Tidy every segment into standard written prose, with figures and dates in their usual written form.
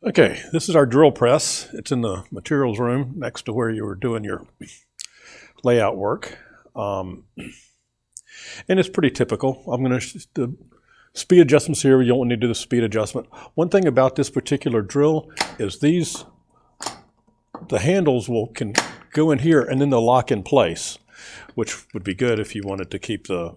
Okay, this is our drill press. It's in the materials room next to where you were doing your layout work. And it's pretty typical. The speed adjustments here, you don't need to do the speed adjustment. One thing about this particular drill is the handles can go in here and then they'll lock in place, which would be good if you wanted to keep the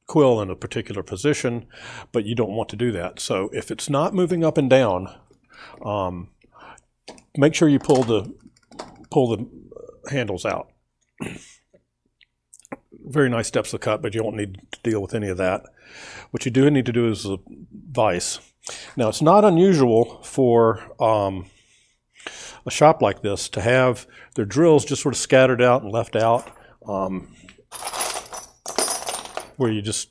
quill in a particular position, but you don't want to do that. So if it's not moving up and down, make sure you pull the handles out. Very nice depths of cut, but you don't need to deal with any of that. What you do need to do is the vise. Now, it's not unusual for a shop like this to have their drills just sort of scattered out and left out, where you just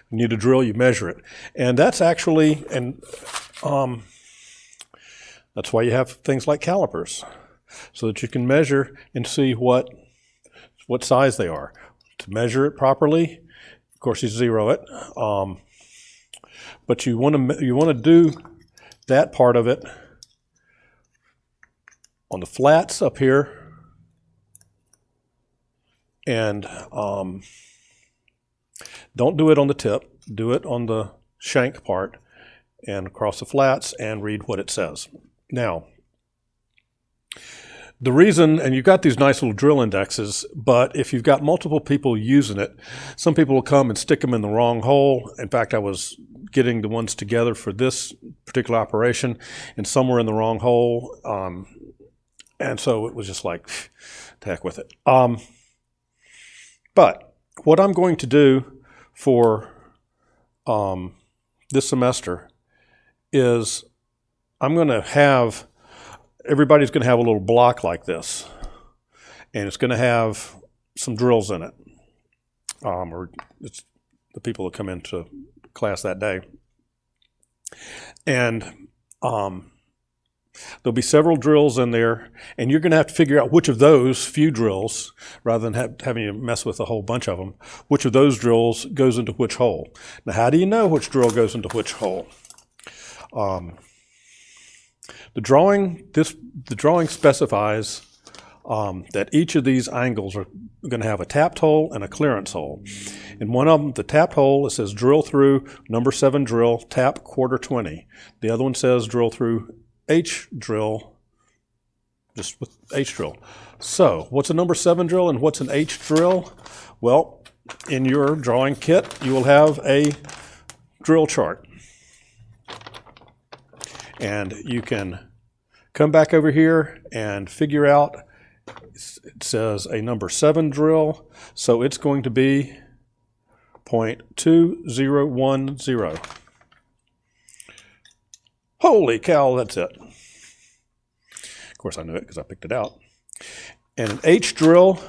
need a drill, you measure it. And that's actually, that's why you have things like calipers, so that you can measure and see what size they are. To measure it properly, of course, you zero it, but you want to do that part of it on the flats up here, and don't do it on the tip. Do it on the shank part and across the flats, and read what it says. Now, the reason, and you've got these nice little drill indexes, but if you've got multiple people using it, some people will come and stick them in the wrong hole. In fact, I was getting the ones together for this particular operation, and some were in the wrong hole. And so it was just like, to heck with it. But what I'm going to do for this semester is everybody's going to have a little block like this, and it's going to have some drills in it, or it's the people that come into class that day. And there'll be several drills in there, and you're going to have to figure out which of those few drills, rather than having to mess with a whole bunch of them, which of those drills goes into which hole. Now, how do you know which drill goes into which hole? The drawing specifies that each of these angles are going to have a tapped hole and a clearance hole. In one of them, the tapped hole, it says drill through number 7 drill, tap quarter 20. The other one says drill through H drill, just with H drill. So what's a number 7 drill and what's an H drill? Well, in your drawing kit, you will have a drill chart. And you can come back over here and figure out, it says a number 7 drill, so it's going to be 0.2010. Holy cow, that's it. Of course I knew it because I picked it out. And an H drill,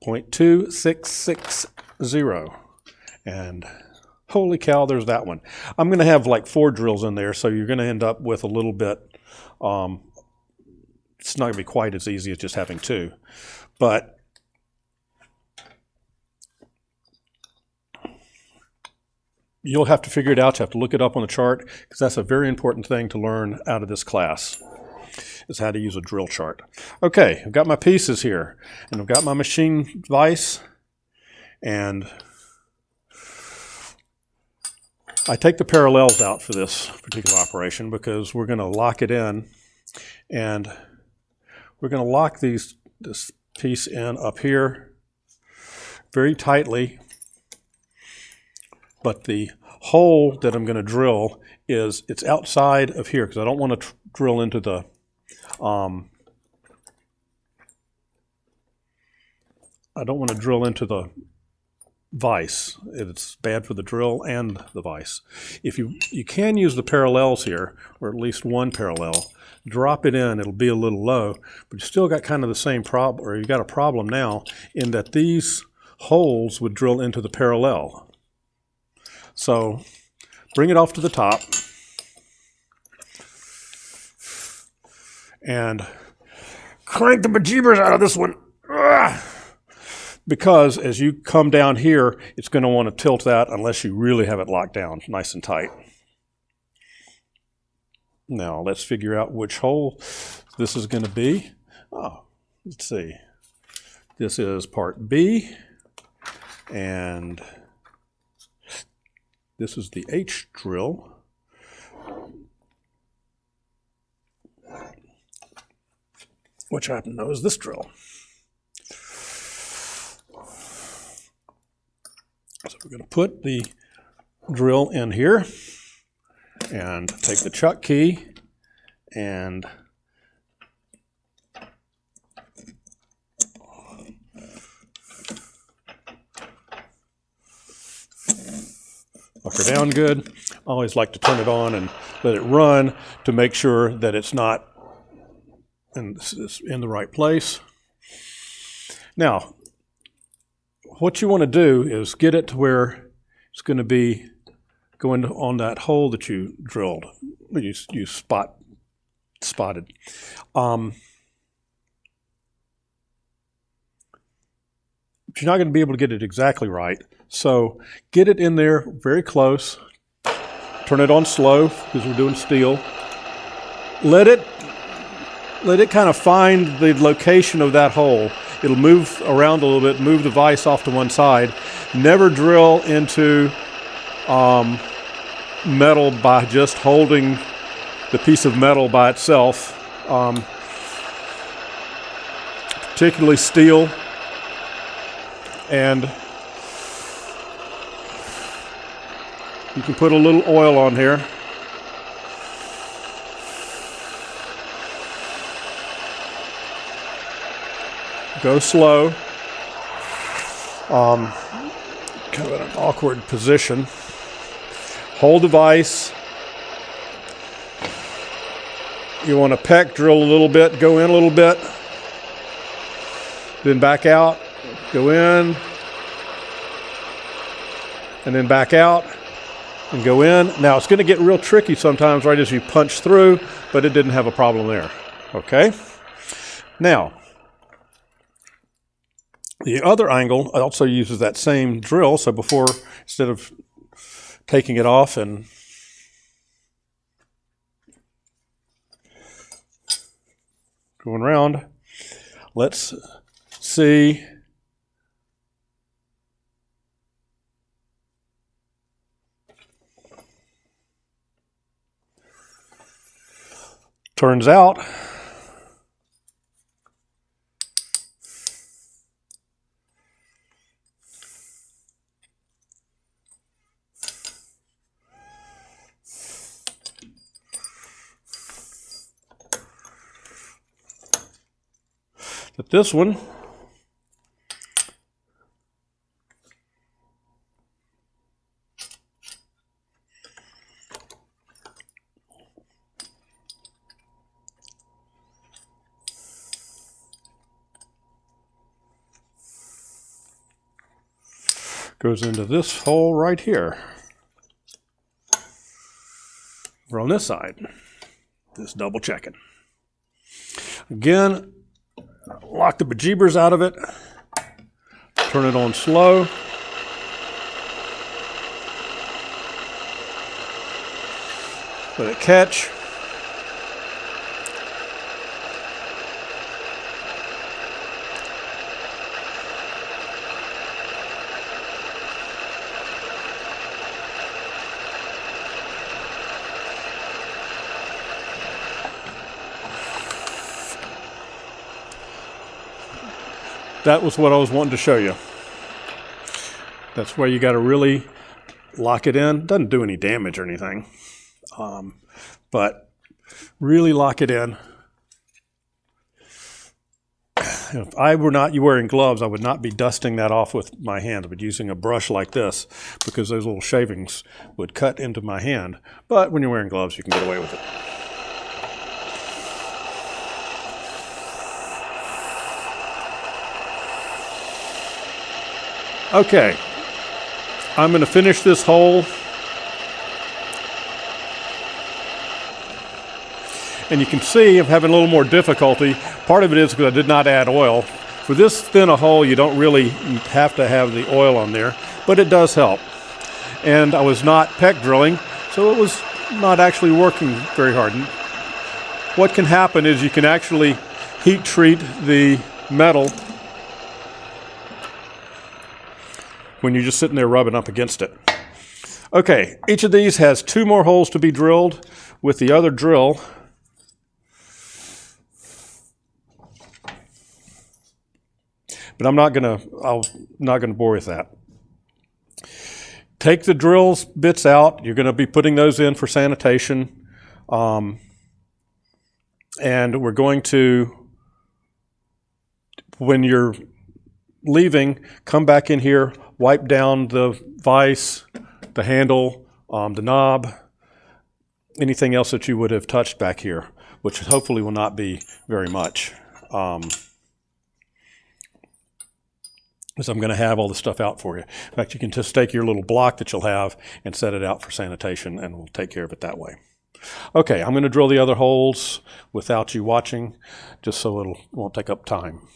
0.2660. And holy cow, there's that one. I'm going to have like 4 drills in there, so you're going to end up with a little bit, it's not going to be quite as easy as just having 2. But you'll have to figure it out. You have to look it up on the chart, because that's a very important thing to learn out of this class, is how to use a drill chart. Okay, I've got my pieces here, and I've got my machine vise, and I take the parallels out for this particular operation because we're going to lock it in, and we're going to lock this piece in up here very tightly. But the hole that I'm going to drill it's outside of here, because I don't want to drill into the vise. It's bad for the drill and the vise. If you can use the parallels here, or at least one parallel, drop it in, it'll be a little low, but you still got kind of the same problem, or you got a problem now in that these holes would drill into the parallel. So bring it off to the top and crank the bejeebers out of this one. Ugh. Because as you come down here, it's going to want to tilt that unless you really have it locked down nice and tight. Now let's figure out which hole this is going to be. Oh, let's see. This is part B, and this is the H drill. Which I happen to know is this drill. So we're going to put the drill in here and take the chuck key and lock her down good. I always like to turn it on and let it run to make sure that it's not in the right place. Now, what you want to do is get it to where it's going to be going on that hole that you drilled, you spotted. But you're not going to be able to get it exactly right. So get it in there very close. Turn it on slow because we're doing steel. Let it kind of find the location of that hole. It'll move around a little bit, move the vise off to one side. Never drill into metal by just holding the piece of metal by itself, particularly steel. And you can put a little oil on here. Go slow. Kind of in an awkward position. Hold the vise. You want to peck drill a little bit, go in a little bit, then back out, go in, and then back out and go in. Now it's going to get real tricky sometimes right as you punch through, but it didn't have a problem there. Okay? Now, the other angle also uses that same drill. So before, instead of taking it off and going around, let's see. Turns out that this one goes into this hole right here. We're on this side. Just double checking. Again, lock the bejeebers out of it. Turn it on slow. Let it catch. That was what I was wanting to show you. That's where you got to really lock it in. Doesn't do any damage or anything, but really lock it in. If I were not wearing gloves, I would not be dusting that off with my hand. I would be using a brush like this because those little shavings would cut into my hand. But when you're wearing gloves, you can get away with it. Okay, I'm going to finish this hole. And you can see I'm having a little more difficulty. Part of it is because I did not add oil. For this thin a hole, you don't really have to have the oil on there, but it does help. And I was not peck drilling, so it was not actually working very hard. what can happen is you can actually heat treat the metal when you're just sitting there rubbing up against it. Okay, each of these has 2 more holes to be drilled with the other drill. But I'm not gonna bore you with that. Take the drill bits out. You're gonna be putting those in for sanitation. And we're going to, when you're leaving, come back in here, wipe down the vise, the handle, the knob, anything else that you would have touched back here, which hopefully will not be very much. So I'm going to have all the stuff out for you. In fact, you can just take your little block that you'll have and set it out for sanitation, and we'll take care of it that way. Okay, I'm going to drill the other holes without you watching, just so it won't take up time.